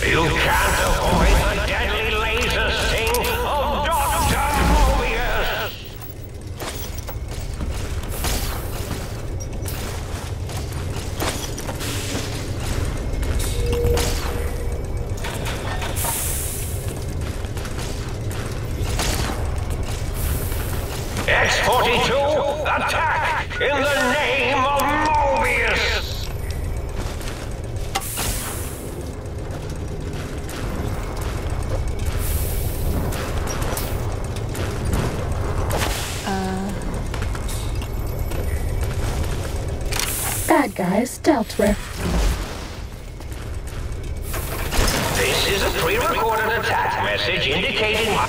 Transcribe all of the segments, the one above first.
You can't avoid the deadly laser sting of Doctor Mobius! X-42, attack in the name of Mobius! Bad guys dealt with. This is a pre-recorded attack message indicating my...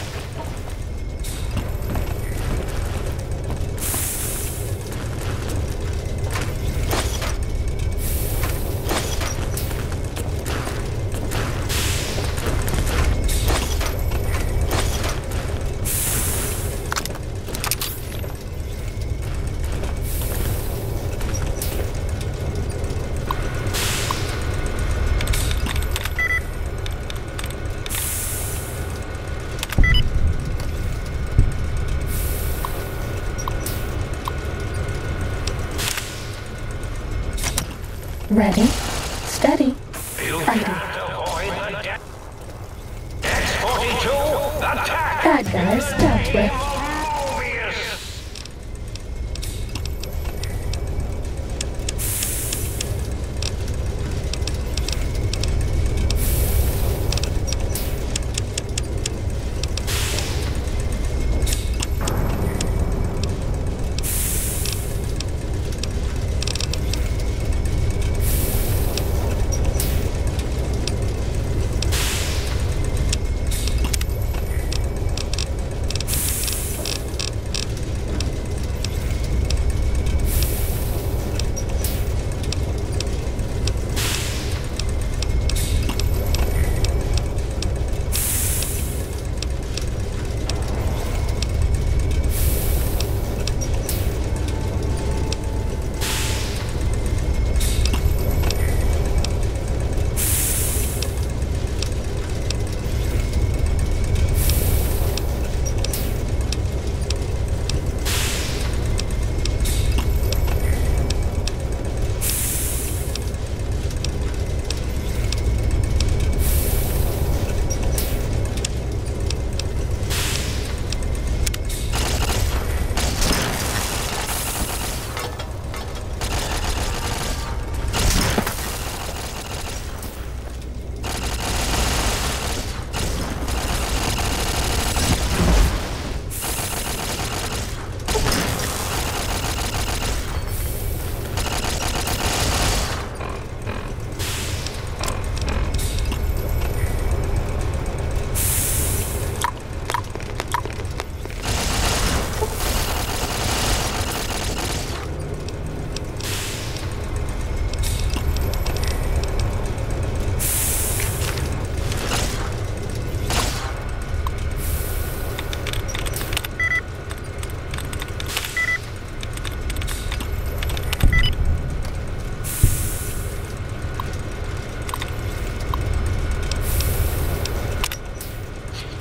Ready, steady, You fighting. can't avoid the X-42, attack! Bad guys dealt with. Mobius!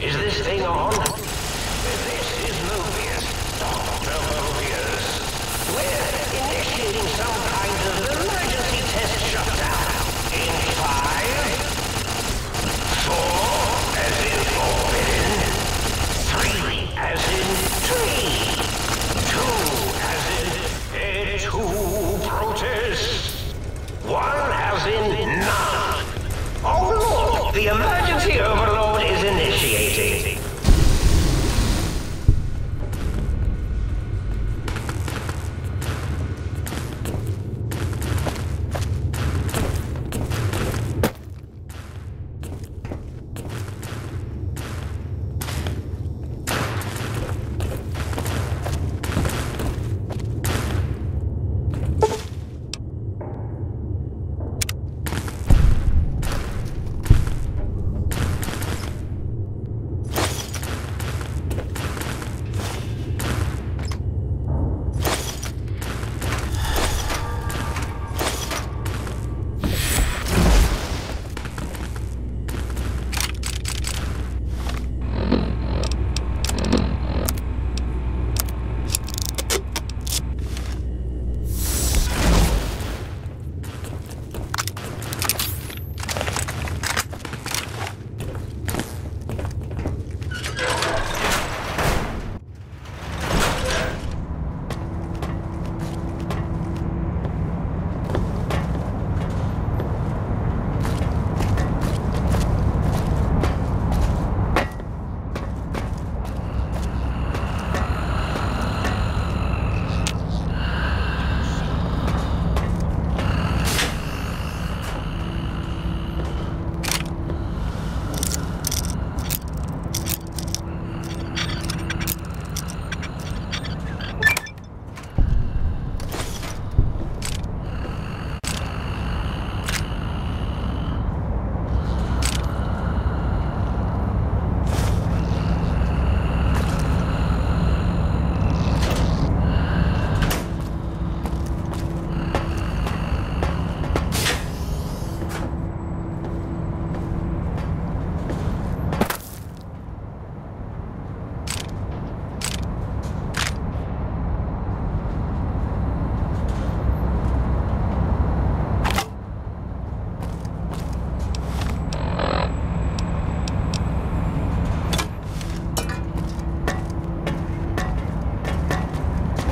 Is this thing on? This is Mobius, Doctor Mobius. We're initiating some kind of emergency test shutdown. In 5, 4, as in forbidden, 3, as in tree, 2, as in two protests, 1, as in none. Overlord, the emergency overload is initiating.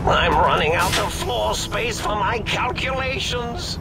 I'm running out of floor space for my calculations.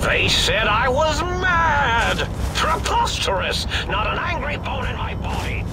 They said I was mad! Preposterous! Not an angry bone in my body!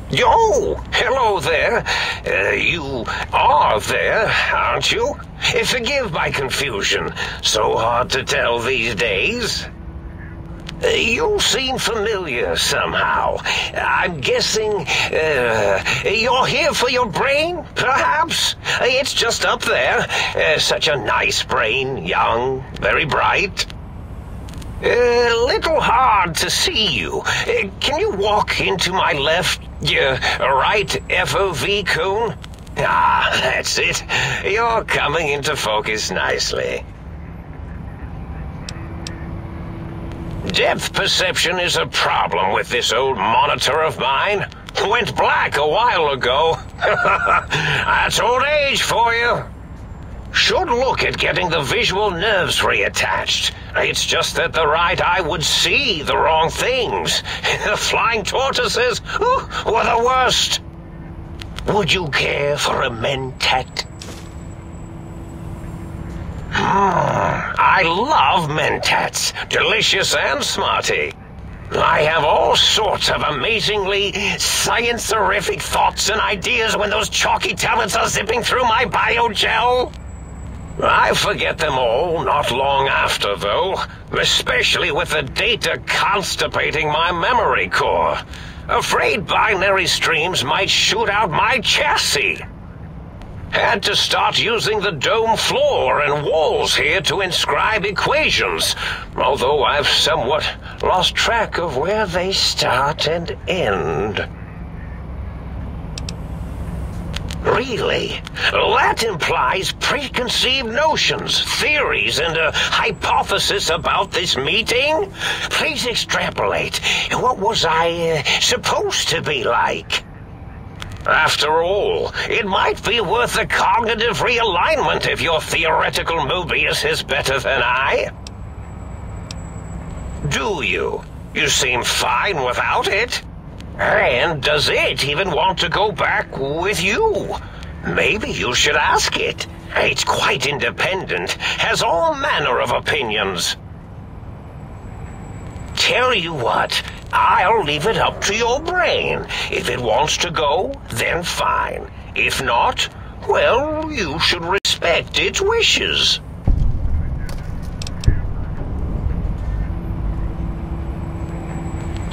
Yo! Hello there. You are there, aren't you? Forgive my confusion. So hard to tell these days. You seem familiar somehow. I'm guessing you're here for your brain, perhaps? It's just up there. Such a nice brain, young, very bright. Little hard to see you. Can you walk into my left, right FOV cone? Ah, that's it. You're coming into focus nicely. Depth perception is a problem with this old monitor of mine. Went black a while ago. That's old age for you. Should look at getting the visual nerves reattached. It's just that the right eye would see the wrong things. The flying tortoises were the worst. Would you care for a mentat? I love mentats. Delicious and smarty. I have all sorts of amazingly science-terrific thoughts and ideas when those chalky tablets are zipping through my biogel. I forget them all not long after, though, especially with the data constipating my memory core. Afraid binary streams might shoot out my chassis. Had to start using the dome floor and walls here to inscribe equations, although I've somewhat lost track of where they start and end. Really? That implies preconceived notions, theories, and a hypothesis about this meeting? Please extrapolate. What was I supposed to be like? After all, it might be worth a cognitive realignment if your theoretical Mobius is better than I. Do you? You seem fine without it. And does it even want to go back with you? Maybe you should ask it. It's quite independent, has all manner of opinions. Tell you what, I'll leave it up to your brain. If it wants to go, then fine. If not, well, you should respect its wishes.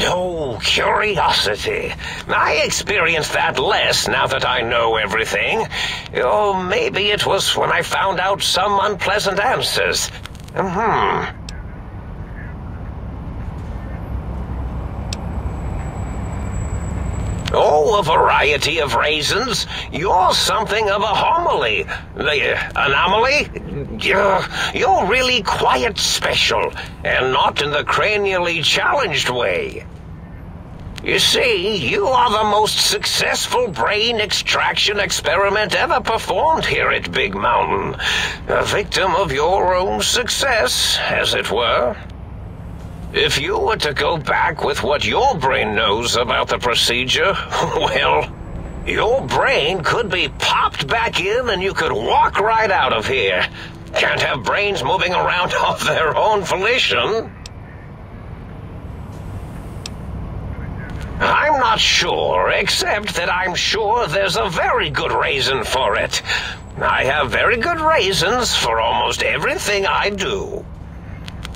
Oh, curiosity. I experience that less now that I know everything. Or maybe it was when I found out some unpleasant answers. Oh, a variety of raisins. You're something of a homily. Anomaly? You're really quite special, and not in the cranially challenged way. You see, you are the most successful brain extraction experiment ever performed here at Big Mountain. A victim of your own success, as it were. If you were to go back with what your brain knows about the procedure, well, your brain could be popped back in and you could walk right out of here. Can't have brains moving around of their own volition. I'm not sure, except that I'm sure there's a very good reason for it. I have very good reasons for almost everything I do.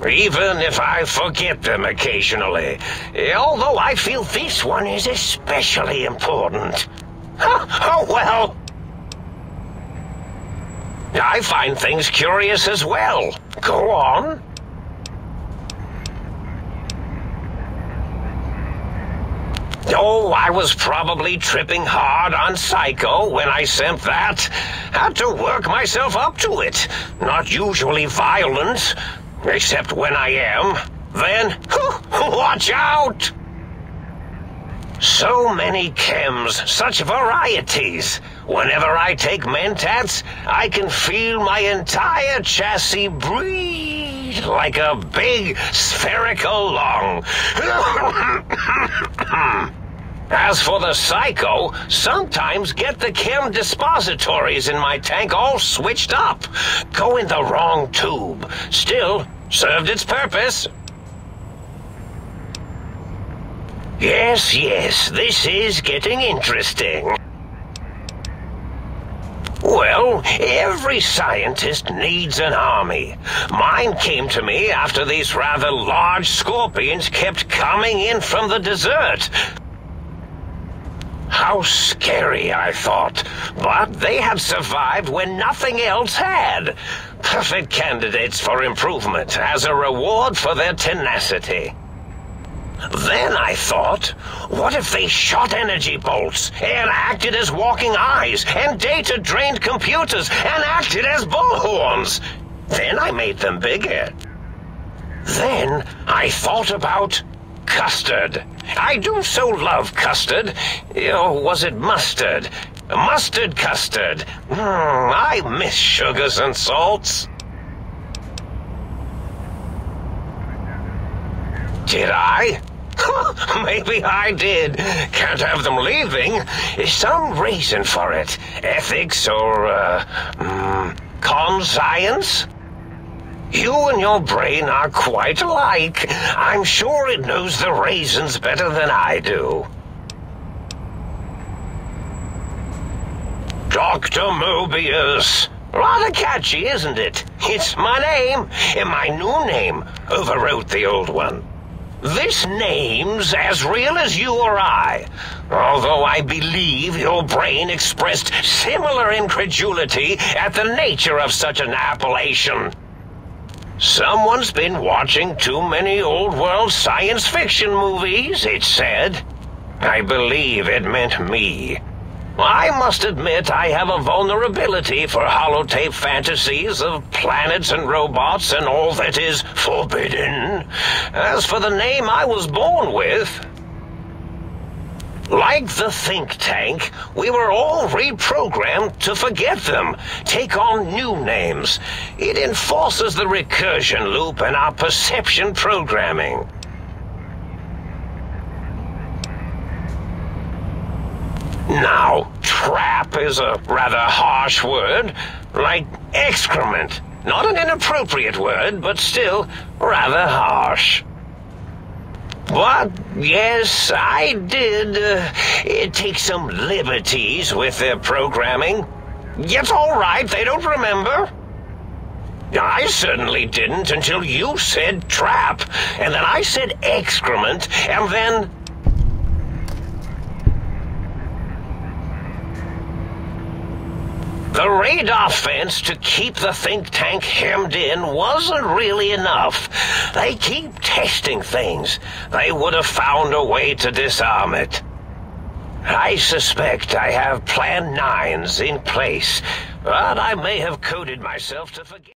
Even if I forget them occasionally, although I feel this one is especially important. Oh, well. I find things curious as well. Go on. Oh, I was probably tripping hard on Psycho when I sent that. Had to work myself up to it. Not usually violent. Except when I am, then, watch out! So many chems, such varieties. Whenever I take mentats, I can feel my entire chassis breathe like a big spherical lung. As for the Psycho, sometimes get the chem dispositories in my tank all switched up. Go in the wrong tube. Still, served its purpose. Yes, this is getting interesting. Well, every scientist needs an army. Mine came to me after these rather large scorpions kept coming in from the desert. How scary, I thought. But they had survived when nothing else had. Perfect candidates for improvement as a reward for their tenacity. Then I thought, what if they shot energy bolts and acted as walking eyes and data-drained computers and acted as bullhorns? Then I made them bigger. Then I thought about custard. I do so love custard. Or was it mustard? Mustard custard. I miss sugars and salts. Did I? Maybe I did. Can't have them leaving. Some reason for it. Ethics or, con-science? You and your brain are quite alike. I'm sure it knows the reasons better than I do. Doctor Mobius. Rather catchy, isn't it? It's my name, and my new name overwrote the old one. This name's as real as you or I, although I believe your brain expressed similar incredulity at the nature of such an appellation. Someone's been watching too many old-world science fiction movies, it said. I believe it meant me. I must admit I have a vulnerability for holotape fantasies of planets and robots and all that is forbidden. As for the name I was born with, like the think tank, we were all reprogrammed to forget them, take on new names. It enforces the recursion loop in our perception programming. Now, trap is a rather harsh word, like excrement. Not an inappropriate word, but still rather harsh. But, yes, I did take some liberties with their programming. It's all right, they don't remember. I certainly didn't until you said trap, and then I said excrement, and then... The radar fence to keep the think tank hemmed in wasn't really enough. They keep testing things. They would have found a way to disarm it. I suspect I have Plan 9s in place, but I may have coded myself to forget.